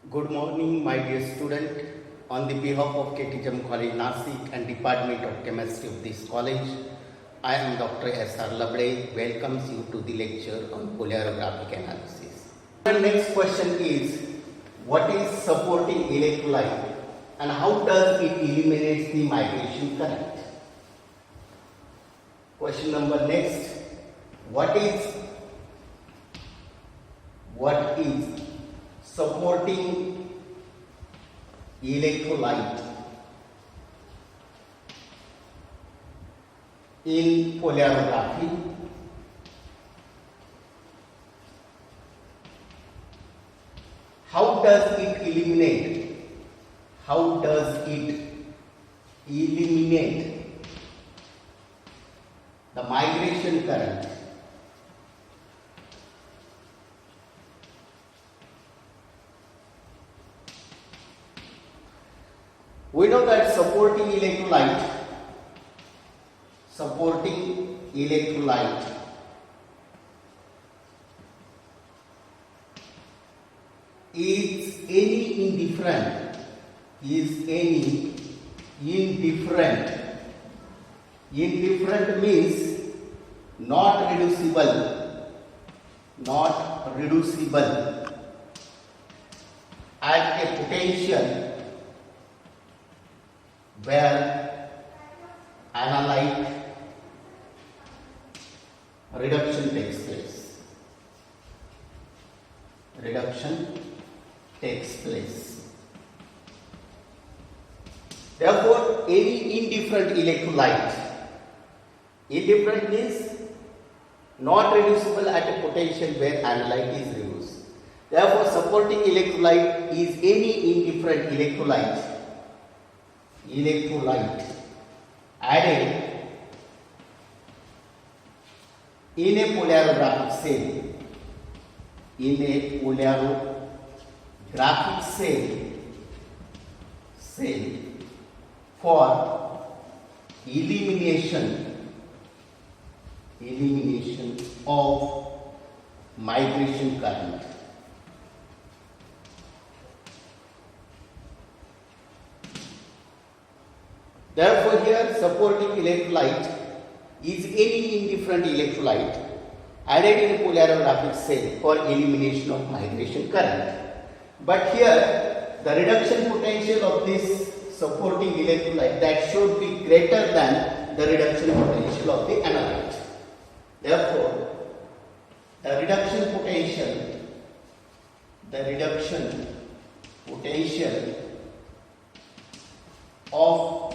Good morning, my dear student. On the behalf of KTGM College Nasik and Department of Chemistry of this college, I am Dr. S.R. Labde, welcomes you to the lecture on polarographic analysis. The next question is, what is supporting electrolyte and how does it eliminate the migration current? Question number next, what is supporting electrolyte in polarography? How does it eliminate? How does it eliminate the migration current? We know that supporting electrolyte is any indifferent means not reducible at a potential where analyte reduction takes place. Therefore, any indifferent electrolyte, indifferent means not reducible at a potential where analyte is reduced. Therefore, supporting electrolyte is any indifferent electrolyte added in a polarographic cell for elimination of migration current. Therefore, here supporting electrolyte is any indifferent electrolyte added in a polarographic cell for elimination of migration current. But here, the reduction potential of this supporting electrolyte that should be greater than the reduction potential of the analyte. Therefore, the reduction potential of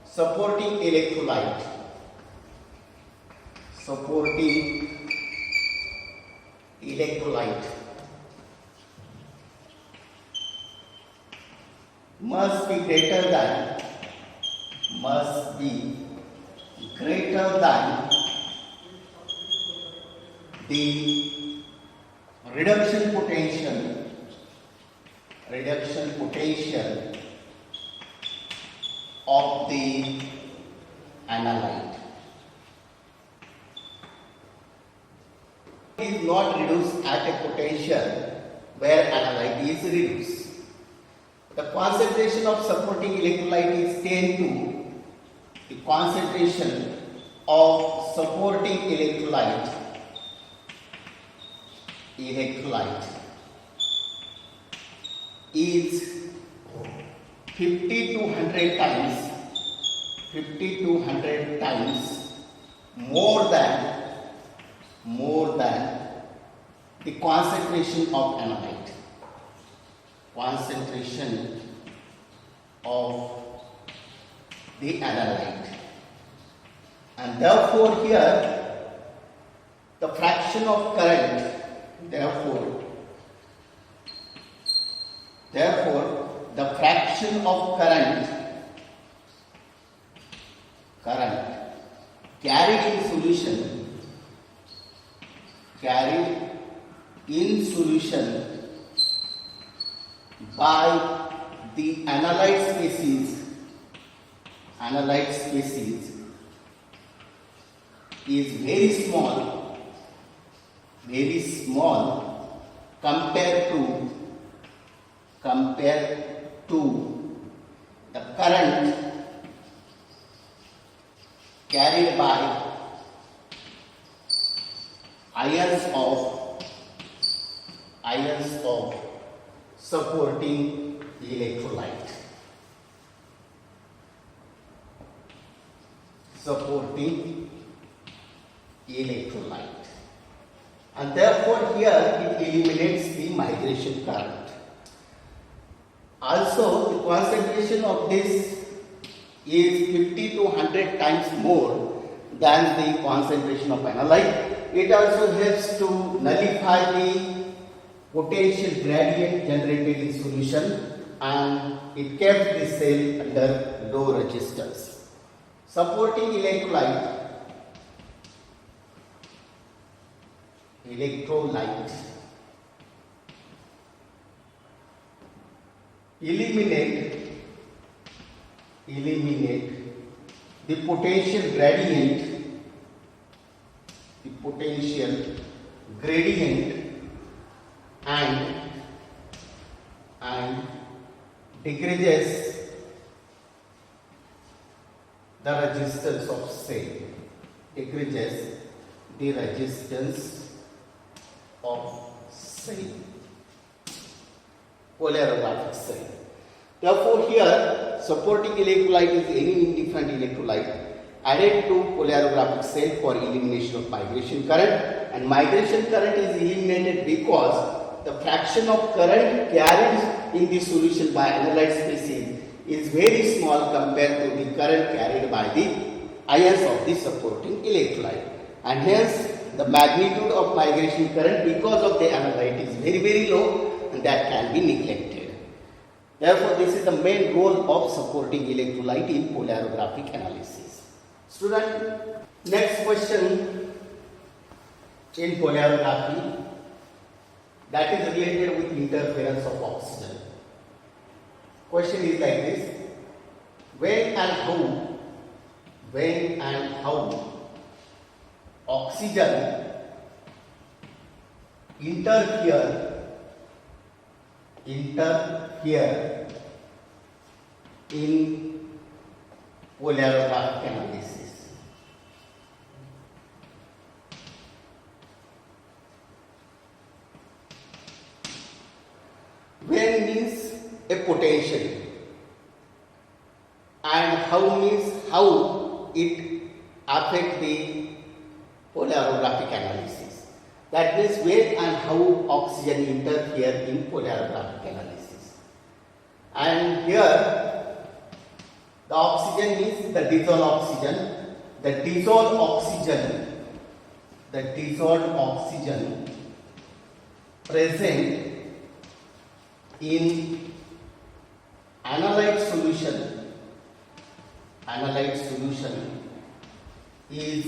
supporting electrolyte must be greater than the reduction potential of the analyte. It is not reduced at a potential where analyte is reduced. The concentration of supporting electrolyte is 10 to the concentration of supporting electrolyte is 50 to 100 times more than the concentration of analyte. And therefore here the fraction of current, therefore the fraction of current carried in solution by the analyte species is very small compared compared to the current carried by ions of supporting electrolyte. Supporting electrolyte. And therefore here it eliminates the migration current. Also the concentration of this is 50 to 100 times more than the concentration of analyte. It also helps to nullify the potential gradient generated in solution, and it kept the cell under low resistance. Supporting electrolyte eliminate the potential gradient and decreases the resistance of cell. Decreases the resistance of cell. Polarographic cell. Therefore, here supporting electrolyte is any indifferent electrolyte added to polarographic cell for elimination of migration current, and migration current is eliminated because the fraction of current carried in the solution by analyte species is very small compared to the current carried by the ions of the supporting electrolyte, and hence the magnitude of migration current because of the analyte is very low, and that can be neglected. Therefore, this is the main role of supporting electrolyte in polarographic analysis. Student, next question in polarography, that is related with interference of oxygen. Question is like this: when and how oxygen interfere in polarographic analysis. When means a potential, and how means how it affect the polarographic analysis. That means when and how oxygen interfere in polarographic analysis. And here the oxygen means the dissolved oxygen. The dissolved oxygen present in analyte solution is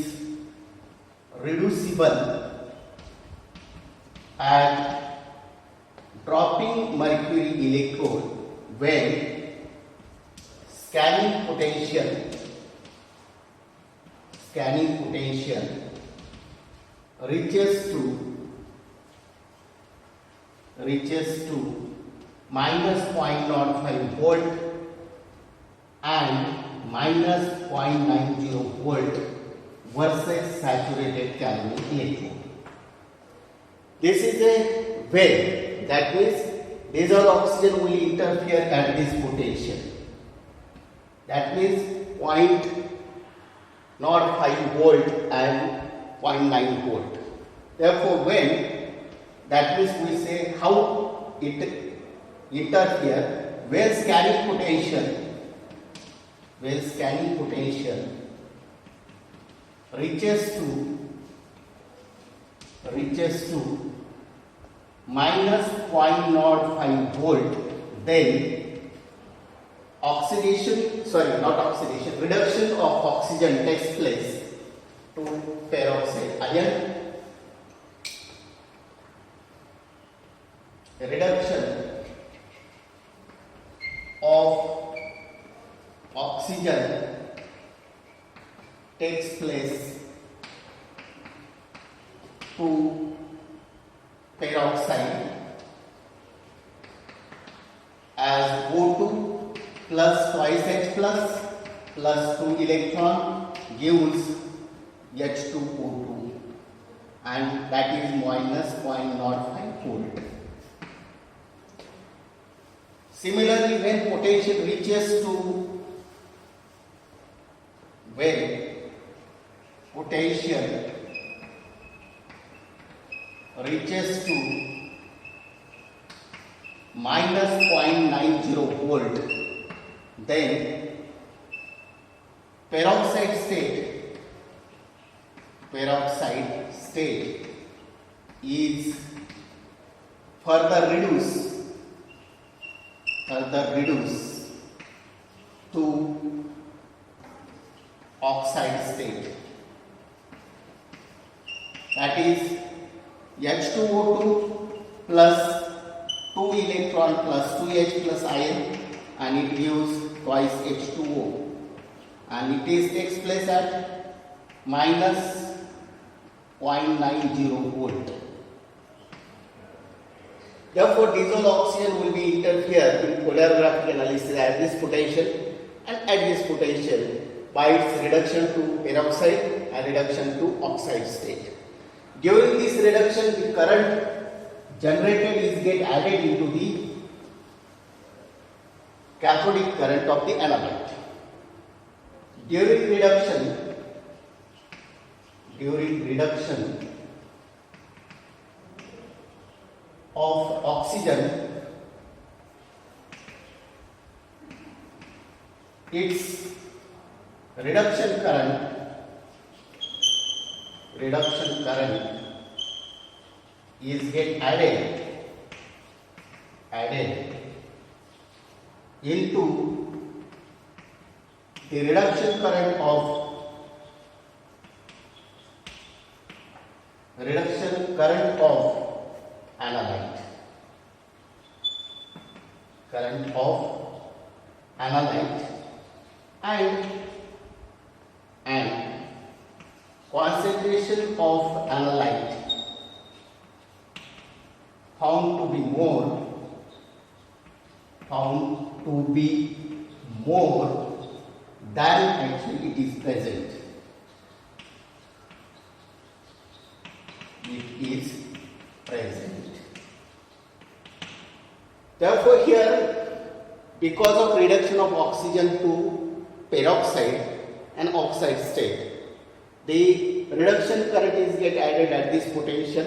reducible at dropping mercury electrode when scanning potential reaches to minus 0.05 volt and minus 0.90 volt versus saturated caloric electrode. This is a well, that means dissolved oxygen will interfere at this potential. That means 0.05 volt and 0.9 volt. Therefore, when, that means we say how it interfere when scanning potential reaches to minus 0.05 volt, then reduction of oxygen takes place to peroxide ion. Reduction of oxygen takes place to peroxide plus 2 electron gives H2O2, and that is minus 0.05 volt. Similarly, when potential reaches to minus 0.90 volt, then peroxide state is further reduced to oxide state. That is H2O2 plus 2 electron plus 2H plus ion, and it gives twice H2O, and it takes place at minus 0.90 volt. Therefore, dissolved oxygen will be interfere in polarographic analysis at this potential and at this potential by its reduction to peroxide and reduction to oxide state. During this reduction, the current generated is get added into the cathodic current of the analyte. During reduction of oxygen, its reduction current is get added into the reduction current of analyte. And concentration of analyte found to be more than actually it is present. Therefore, here, because of reduction of oxygen to peroxide and oxide state, the reduction current is get added at this potential.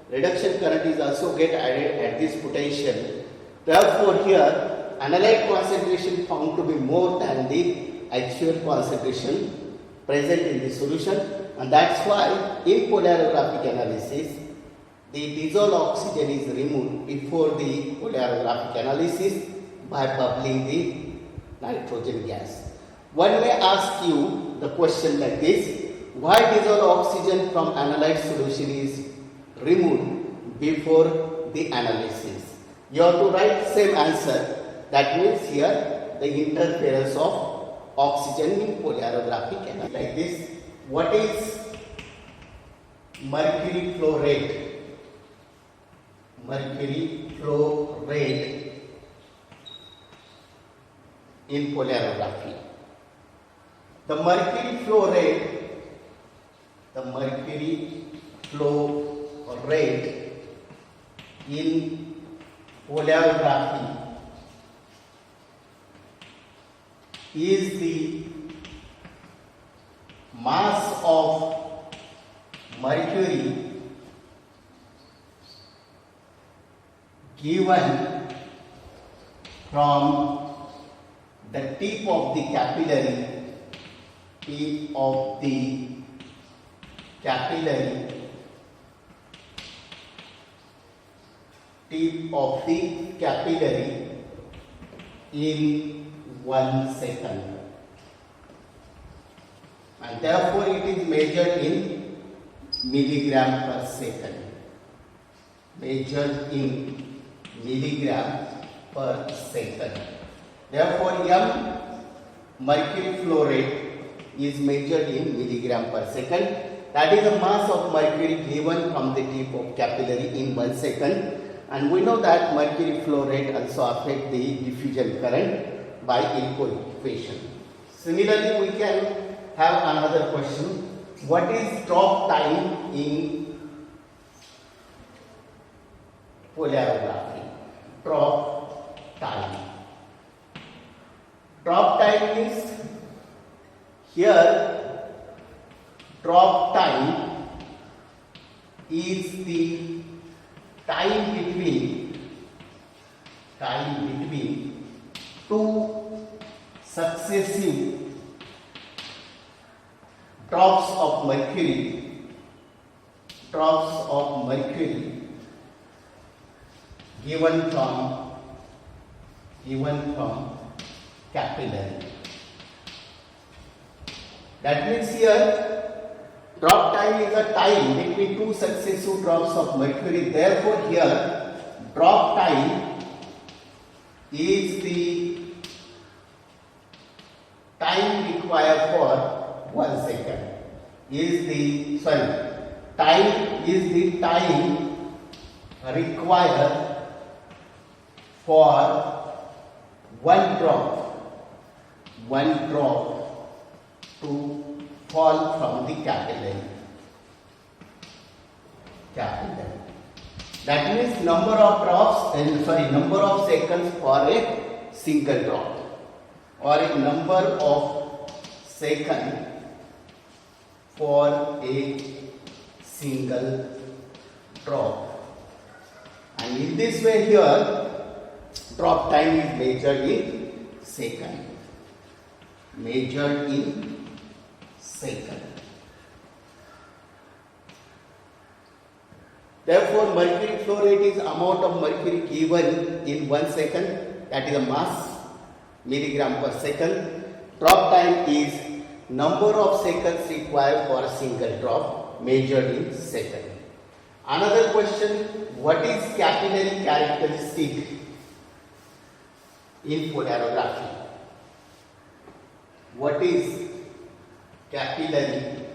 Reduction current is also get added at this potential. Therefore, here analyte concentration found to be more than the actual concentration present in the solution, and that's why in polarographic analysis the dissolved oxygen is removed before the polarographic analysis by bubbling the nitrogen gas. One may ask you the question like this: why dissolved oxygen from analyte solution is removed before the analysis? You have to write same answer. That means here the interference of oxygen in polarographic analysis. Like this, what is mercury flow rate? Mercury flow rate in polarography. The mercury flow rate in polarography is the mass of mercury given from the tip of the capillary in 1 second, and therefore it is measured in milligram per second. Therefore, mercury flow rate is measured in milligram per second. That is the mass of mercury given from the tip of capillary in 1 second. And we know that mercury flow rate also affects the diffusion current by equal equation. Similarly, we can have another question. What is drop time in polarography? Drop time. Drop time is here. Drop time is the time between two successive drops of mercury given from capillary. That means here drop time is a time between two successive drops of mercury. Therefore, here drop time is the time required for 1 second. Time is the time required for one drop to fall from the capillary. That means number of seconds for a single drop, or a number of seconds for a single drop. And in this way here, drop time is measured in second. Therefore, mercury flow rate is amount of mercury given in 1 second, that is a mass, milligram per second. Drop time is number of seconds required for a single drop, measured in second. Another question, what is capillary characteristic in polarography? What is capillary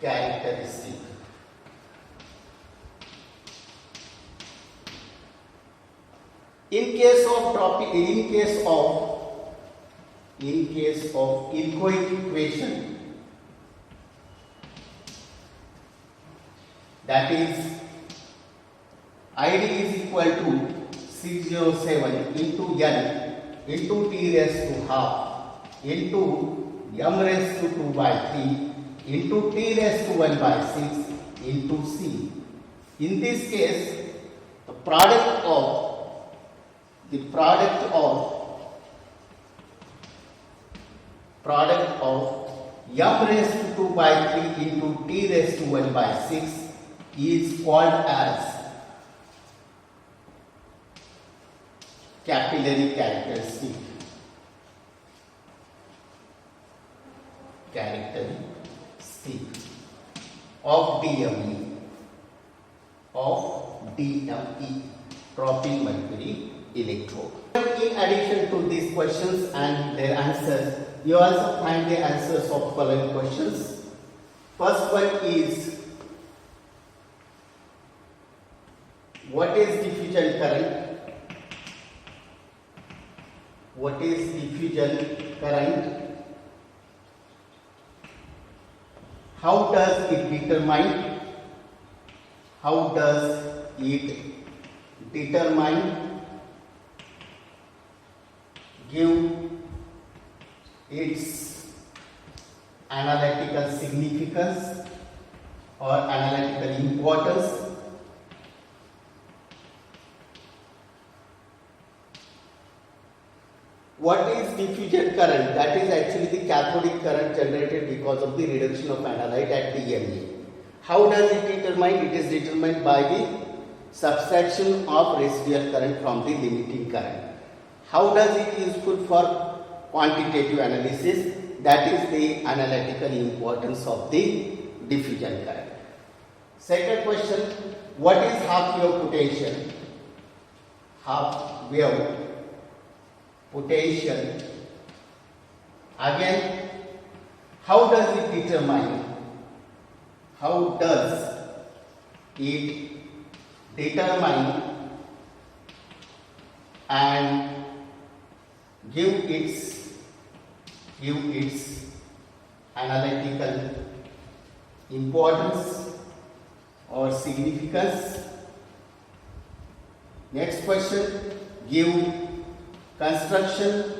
characteristic? In case of inchoate equation, that is ID is equal to 607 into n into t raised to half into m raised to 2 by 3 into t raised to 1 by 6 into c. In this case, the product of m raised to 2 by 3 into t raised to 1 by 6 is called as capillary characteristic of DME, dropping mercury electrode. In addition to these questions and their answers, you also find the answers of following questions. First one is, what is diffusion current? How does it determine? Give its analytical significance or analytical importance. What is diffusion current? That is actually the cathodic current generated because of the reduction of analyte at DME. How does it determine? It is determined by the subtraction of residual current from the limiting current. How does it useful for quantitative analysis? That is the analytical importance of the diffusion current. Second question, what is half-wave potential? Half-wave potential. Again, how does it determine? How does it determine and give its give its analytical importance or significance. Next question, give construction,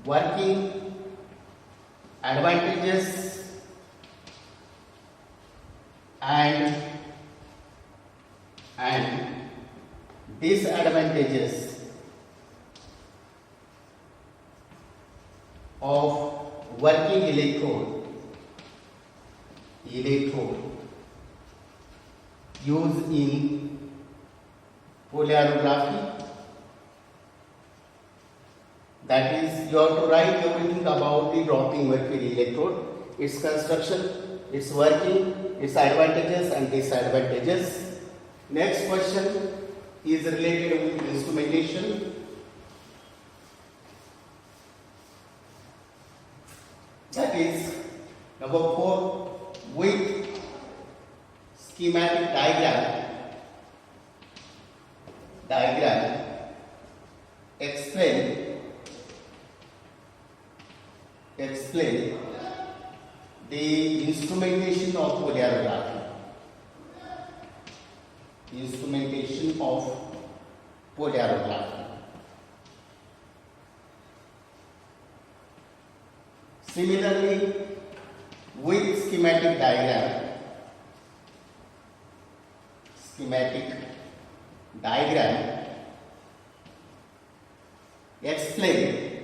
working, advantages and disadvantages of working electrode used in polarography. That is, you have to write everything about the dropping mercury electrode, its construction, its working, its advantages and disadvantages. Next question is related with instrumentation. That is number 4, with schematic diagram explain the instrumentation of polarography. Similarly, with schematic diagram explain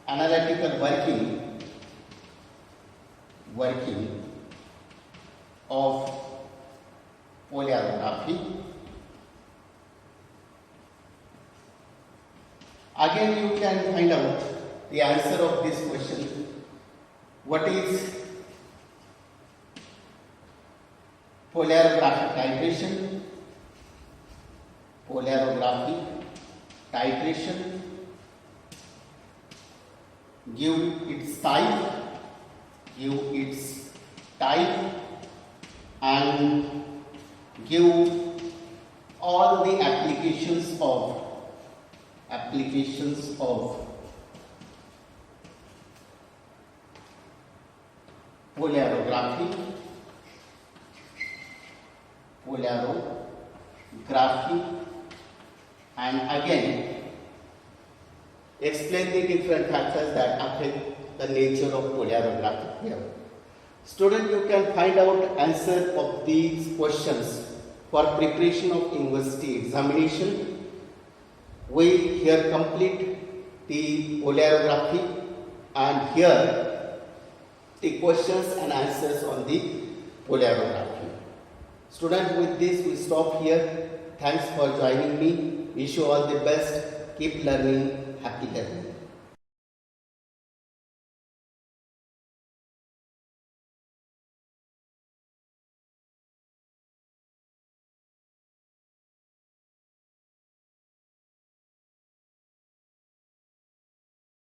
analytical working of polarography. Again, you can find out the answer of this question. What is polarographic titration? Give its type and give all the applications of polarography and again explain the different factors that affect the nature of polarographic wave. Student, you can find out answer of these questions for preparation of university examination. We here complete the polarography and here the questions and answers on the polarography. Student, with this we stop here. Thanks for joining me. Wish you all the best. Keep learning. Happy learning.